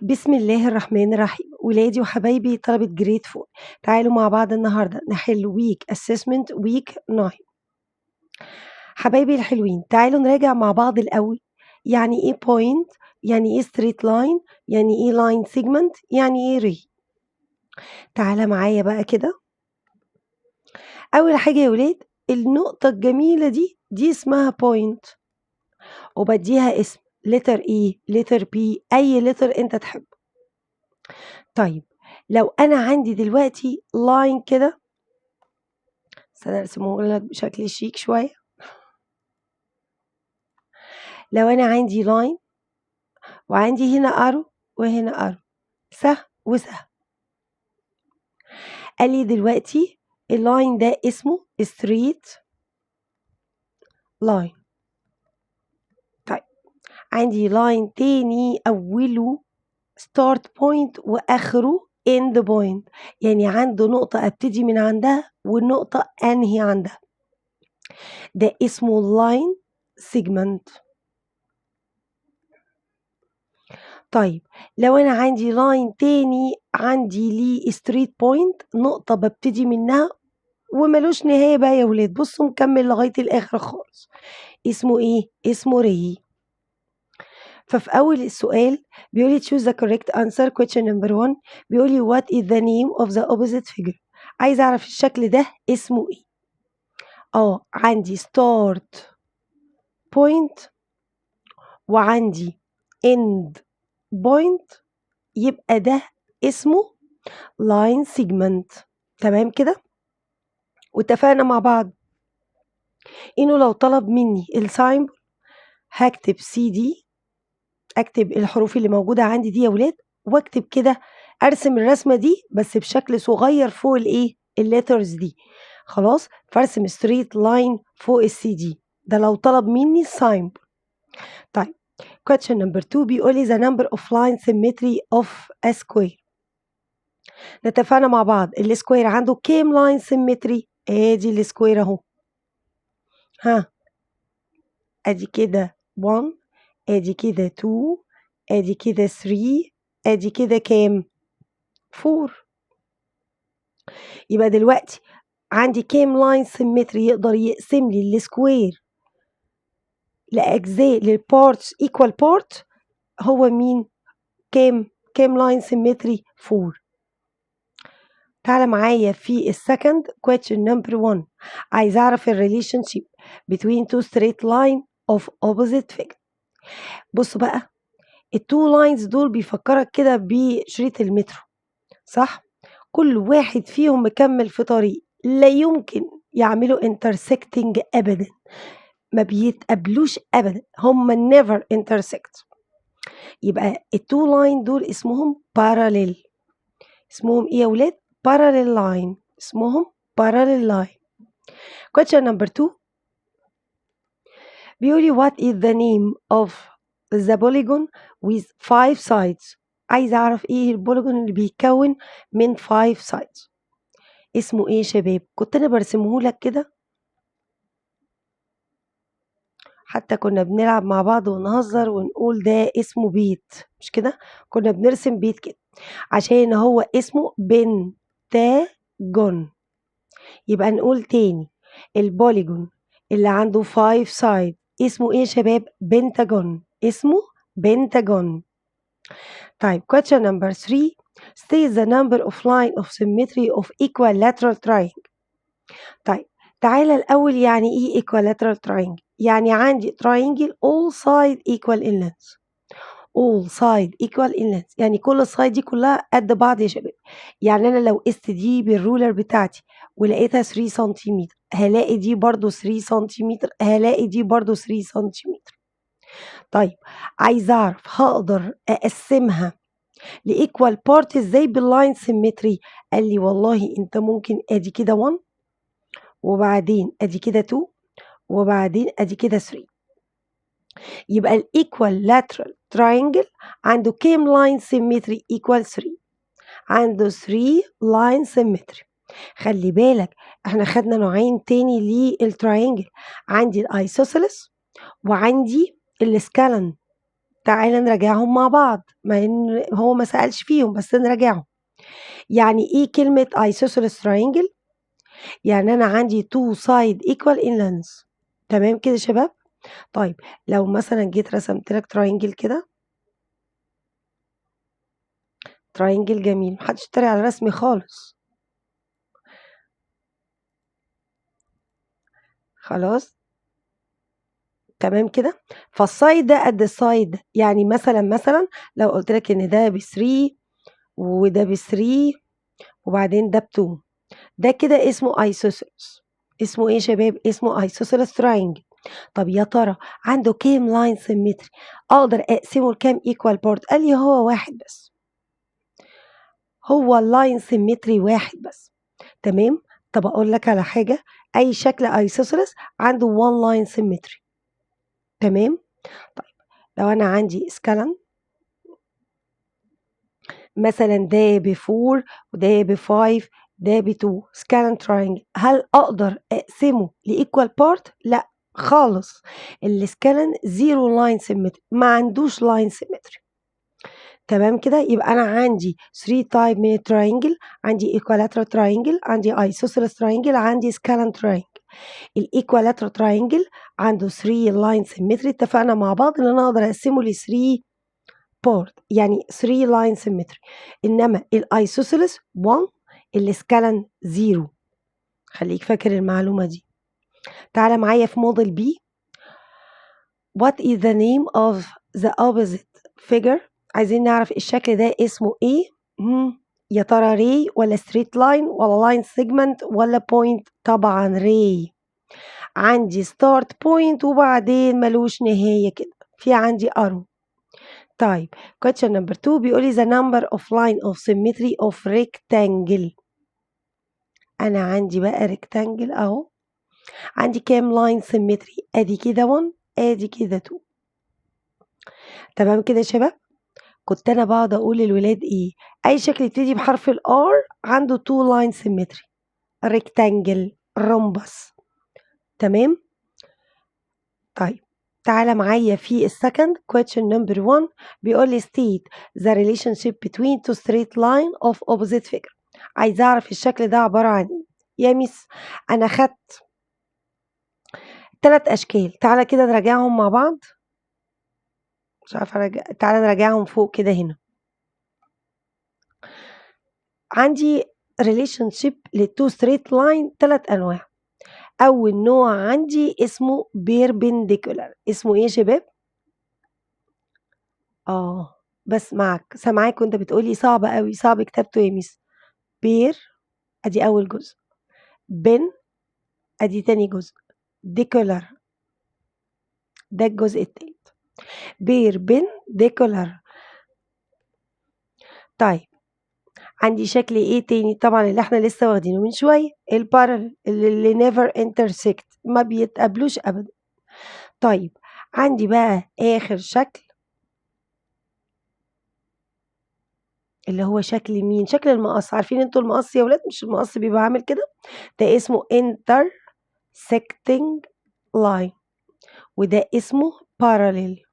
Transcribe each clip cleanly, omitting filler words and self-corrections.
بسم الله الرحمن الرحيم. ولادي وحبايبي طلبة جريد 4، تعالوا مع بعض النهاردة نحل ويك اسسمنت ويك 9. حبايبي الحلوين، تعالوا نراجع مع بعض الأول. يعني ايه بوينت؟ يعني ايه ستريت لاين؟ يعني ايه لاين سيجمنت؟ يعني ايه ري؟ تعالى معايا بقى كده. أول حاجة يا ولاد، النقطة الجميلة دي اسمها بوينت، وبديها اسم لتر اي، لتر بي، أي لتر أنت تحبه. طيب لو أنا عندي دلوقتي لاين كده، بس أنا أرسمه لك بشكل شيك شوية. لو أنا عندي لاين وعندي هنا أرو وهنا أرو، سهم وسهم، قال لي دلوقتي اللاين ده اسمه ستريت لاين. طيب عندي لاين تاني أوله ستارت بوينت وآخره end بوينت، يعني عنده نقطة أبتدي من عندها والنقطة أنهي عندها، ده اسمه لاين سيجمنت. طيب لو أنا عندي لاين تاني عندي ليه ستريت بوينت، نقطة ببتدي منها وملوش نهاية بقى يا ولاد، بصوا مكمل لغاية الآخر خالص، اسمه إيه؟ اسمه ري. ففي أول السؤال بيقولي choose the correct answer question number 1. بيقولي what is the name of the opposite figure. عايز أعرف الشكل ده اسمه إيه؟ عندي start point وعندي end point، يبقى ده اسمه line segment. تمام كده؟ واتفقنا مع بعض إنه لو طلب مني الساين هكتب سي دي، أكتب الحروف اللي موجودة عندي دي يا ولاد، واكتب كده أرسم الرسمة دي بس بشكل صغير فوق الإيه؟ الليترز دي. خلاص، فارسم ستريت لاين فوق السي دي، ده لو طلب مني الساين. طيب question number 2 بيقول لي the number of line symmetry of a square. نتفقنا مع بعض السكوير عنده كام لاين سيمتري؟ ادي السكوير اهو، ادي كده 1، ادي كده 2، ادي كده 3، ادي كده كام؟ 4. يبقى دلوقتي عندي كام لاين سيمتري يقدر يقسم لي السكوير لأجزاء للبارتس equal part؟ هو مين؟ كام لاين سيمتري؟ 4. تعالى معايا في السكند question number 1. عايز اعرف الريليشن شيب between two straight line of opposite figure. بصوا بقى، التو لاينز دول بيفكرك كده بشريط المترو، صح؟ كل واحد فيهم مكمل في طريق، لا يمكن يعملوا intersecting ابدا، ما بيتقابلوش ابدا، هم never intersect. يبقى التو لاين دول اسمهم parallel. اسمهم ايه يا ولاد؟ parallel line، اسمهم parallel line. question number 2 بيقولي what is the name of the polygon with 5 sides. عايز اعرف ايه البوليجون اللي بيتكون من 5 sides، اسمه ايه يا شباب؟ كنت انا برسمه لك كده، حتى كنا بنلعب مع بعض ونهزر ونقول ده اسمه بيت، مش كده؟ كنا بنرسم بيت كده عشان هو اسمه بنتاجون. يبقى نقول تاني، البوليجون اللي عنده 5 سايد اسمه ايه يا شباب؟ بنتاجون، اسمه بنتاجون. طيب question number 3 state the number of line of symmetry of equilateral triangle. طيب تعالى الأول، يعني ايه equilateral triangle؟ يعني عندي triangle all side equal in length. all side equal in length يعني كل السايد دي كلها قد بعض يا شباب. يعني أنا لو قست دي بالرولر بتاعتي ولقيتها 3 سنتيمتر، هلاقي دي برضو 3 سنتيمتر، هلاقي دي برضو 3 سنتيمتر. طيب عايز أعرف هقدر أقسمها لإيكوال بارت ازاي باللاين سيمتري؟ قال لي والله انت ممكن ادي كده 1 وبعدين ادي كده 2 وبعدين ادي كده 3. يبقى الايكوال لاترال تراينجل عنده كام لاين سيمتري؟ ايكوال 3، عنده 3 لاين سيمتري. خلي بالك احنا خدنا نوعين تاني للتراينجل، عندي الايسوسيلس وعندي السكالن. تعالى نراجعهم مع بعض، مع إن هو ما سألش فيهم بس نراجعهم. يعني إيه كلمة isosceles triangle؟ يعني أنا عندي two side equal in length. تمام كده يا شباب؟ طيب لو مثلًا جيت رسمت لك triangle كده، triangle جميل، ما حدش يتريق على رسمي خالص. خلاص؟ تمام كده؟ فالside ده قد الside ده، يعني مثلًا لو قُلت لك إن ده ب3 وده ب3 وبعدين ده ب2، ده كده اسمه isosceles. اسمه إيه يا شباب؟ اسمه isosceles triangle. طب يا ترى عنده كام line symmetry؟ أقدر أقسمه لكام equal part؟ قال لي هو واحد بس. هو الline symmetry واحد بس. تمام؟ طب أقول لك على حاجة، أي شكل isosceles عنده one line symmetry. تمام؟ طيب لو أنا عندي scalan مثلًا ده ب4 وده ب5 ده ب2 scalan triangle، هل أقدر أقسمه لequal part؟ لأ خالص. الscalan zero line symmetry، ما عندوش line symmetry. تمام كده؟ يبقى أنا عندي 3 type من الtriangle، عندي equilateral triangle، عندي isosceles triangle، عندي scalan triangle. الequilateral triangle عنده 3 line symmetry، اتفقنا مع بعض إن أنا أقدر أقسمه ل3 part، يعني 3 line symmetry. إنما الisosceles 1، الscalan 0. خليك فاكر المعلومة دي. تعالى معايا في model B. What is the name of the opposite figure؟ عايزين نعرف الشكل ده اسمه ايه؟ يا ترى ray ولا straight line ولا line segment ولا point؟ طبعا ray. عندي start point وبعدين ملوش نهاية كده، في عندي arrow. طيب question number 2 بيقول لي the number of line of symmetry of rectangle. أنا عندي بقى rectangle أهو، عندي كام line symmetry؟ أدي كده 1 أدي كده 2. تمام كده يا شباب؟ كنت أنا باقعد أقول للولاد إيه، أي شكل يبتدي بحرف الR عنده 2 line symmetry، rectangle، rhombus. تمام؟ طيب تعالى معايا في الsecond question number 1 بيقول لي state the relationship between two straight line of opposite figure. عايزة أعرف الشكل ده عبارة عن إيه؟ يا ميس أنا خدت 3 أشكال، تعالى كده نراجعهم مع بعض. مش عارفة تعالى نراجعهم فوق كده هنا. عندي relationship للtwo straight line 3 أنواع. أول نوع عندي اسمه perpendicular. اسمه إيه يا شباب؟ باسمعك، سامعاك وأنت بتقول لي صعب أوي، صعب كتابته يا ميس. بير أدي أول جزء، بن أدي تاني جزء، ديكولار ده الجزء التالت. بير بن ديكولار. طيب عندي شكل إيه تاني؟ طبعًا اللي إحنا لسه واخدينه من شوية، البارالل اللي never intersect، ما بيتقابلوش أبدًا. طيب عندي بقى آخر شكل اللي هو شكل مين؟ شكل المقص. عارفين أنتم المقص يا ولاد؟ مش المقص بيبقى عامل كده؟ ده اسمه intersecting line وده اسمه parallel.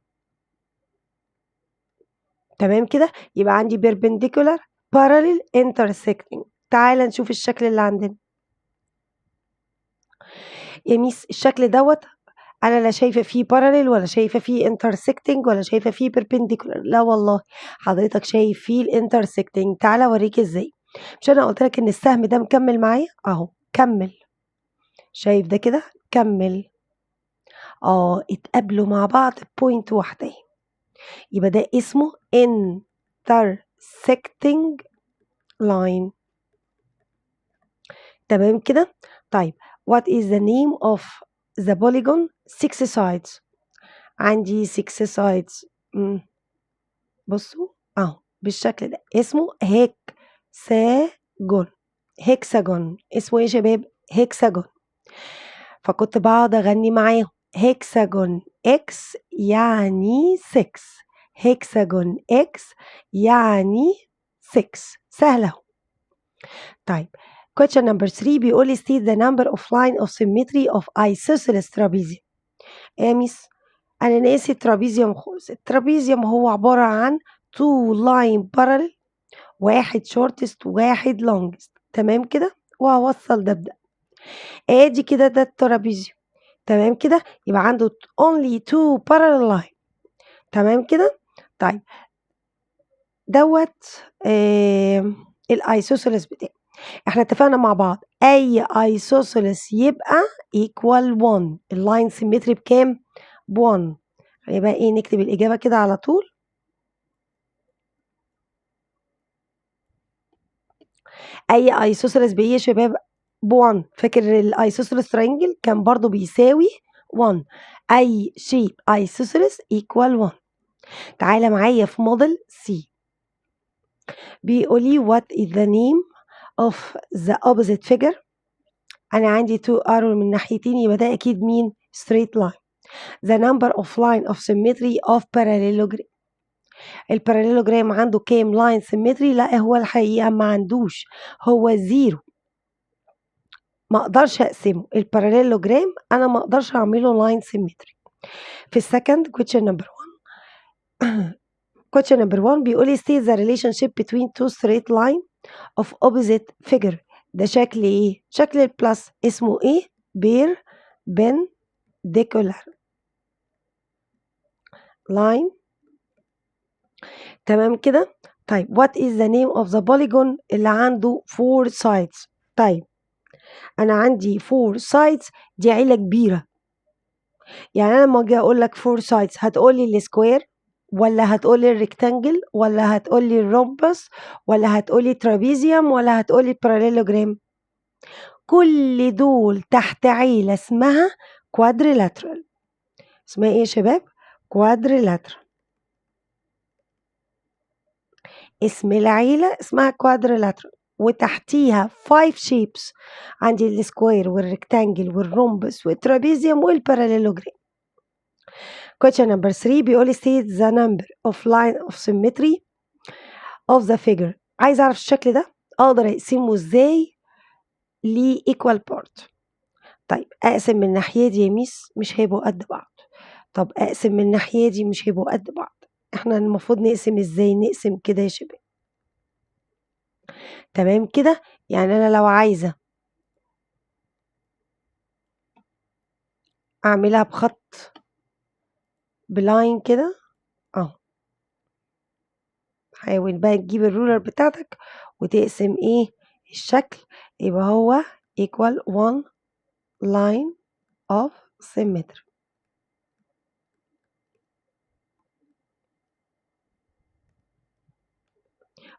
تمام كده؟ يبقى عندي perpendicular، parallel، intersecting. تعالَ نشوف الشكل اللي عندنا. يا ميس الشكل دوّة أنا لا شايفة فيه parallel ولا شايفة فيه intersecting ولا شايفة فيه perpendicular. لا والله، حضرتك شايف فيه الintersecting. تعالَ أوريك إزاي. مش أنا قُلت لك إن السهم ده مكمّل معايا؟ أهو كمّل. شايف ده كده؟ كمّل. اتقابلوا مع بعض بpoint واحدة أهي. يبقى ده اسمه intersecting line. تمام كده؟ طيب what is the name of the polygon 6 sides؟ عندي 6 sides. بصوا أهو بالشكل ده اسمه hexagon. hexagon اسمه إيه يا شباب؟ hexagon. فكنت باقعد أغني معاهم hexagon x يعني 6، hexagon x يعني 6. سهلة أهو. طيب question number 3 بيقول لي state the number of line of symmetry of isosceles trapezium. يا ميس أنا ناسي الترابيزيوم خالص. الترابيزيوم هو عبارة عن 2 line parallel، واحد shortest وواحد longest، تمام كده، وهوصل ده بده. ادي كده ده الترابيزيوم، تمام كده، يبقى عنده only 2 parallel line، تمام كده. طيب دوت الايسوسيلس بتاعي. احنا اتفقنا مع بعض اي ايسوسيلس يبقى equal 1. اللاين سيمتري بكام؟ ب1. يبقى ايه، نكتب الاجابه كده على طول. اي ايسوسيلس بايه يا شباب؟ ب1. فاكر الايسوسيلس ترينجل كان برضو بيساوي 1. اي شيب ايسوسيلس equal 1. تعالى معايا في موديل سي، بيقولي what is the name of the opposite figure. انا عندي 2 arrow من ناحيتين، يبقى ده اكيد مين؟ straight line. the number of line of symmetry of parallelogram. الباراليلوجرام عنده كام لاين سيمتري؟ لا هو الحقيقة ما عندوش، هو 0. ما اقدرش اقسمه الباراليلوجرام، انا ما اقدرش اعمله لاين سيمتري. في السكند question number 1 question number 1 بيقول state the relationship between two straight line of opposite figure. ده شكل ايه؟ شكل البلس، اسمه ايه؟ perpendicular line، تمام كده. طيب what is the name of the polygon اللي عنده 4 sides؟ طيب انا عندي 4 sides، دي عيلة كبيرة. يعني انا لما اجي اقول لك 4 sides هتقولي السكوير، ولا هتقولي الريكتانجل، ولا هتقولي الرومبس، ولا هتقولي ترابيزيوم، ولا هتقولي الباراليلوجرام؟ كل دول تحت عيلة اسمها كوادريلاترال. اسمها ايه يا شباب؟ كوادريلاترال. اسم العيلة اسمها كوادريلاترال، وتحتيها 5 shapes. عندي السكوير والريكتانجل والرومبس والترابيزيوم والباراليلوجرام. question number 3 بيقول state the number of line of symmetry of the figure. عايز اعرف الشكل ده اقدر اقسمه ازاي ل equal part. طيب اقسم من الناحية دي يا ميس مش هيبقوا قد بعض. طب اقسم من الناحية دي مش هيبقوا قد بعض. احنا المفروض نقسم ازاي؟ نقسم كده يا شباب، تمام كده. يعني انا لو عايزة اعملها بخط بلاين كده اهو، حاول بقى تجيب الرولر بتاعتك وتقسم ايه الشكل، يبقى هو equal 1 line of symmetry.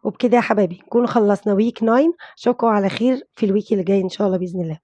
وبكده يا حبايبي نكون خلصنا ويك 9. اشوفكم على خير في الويك اللي جاي ان شاء الله باذن الله.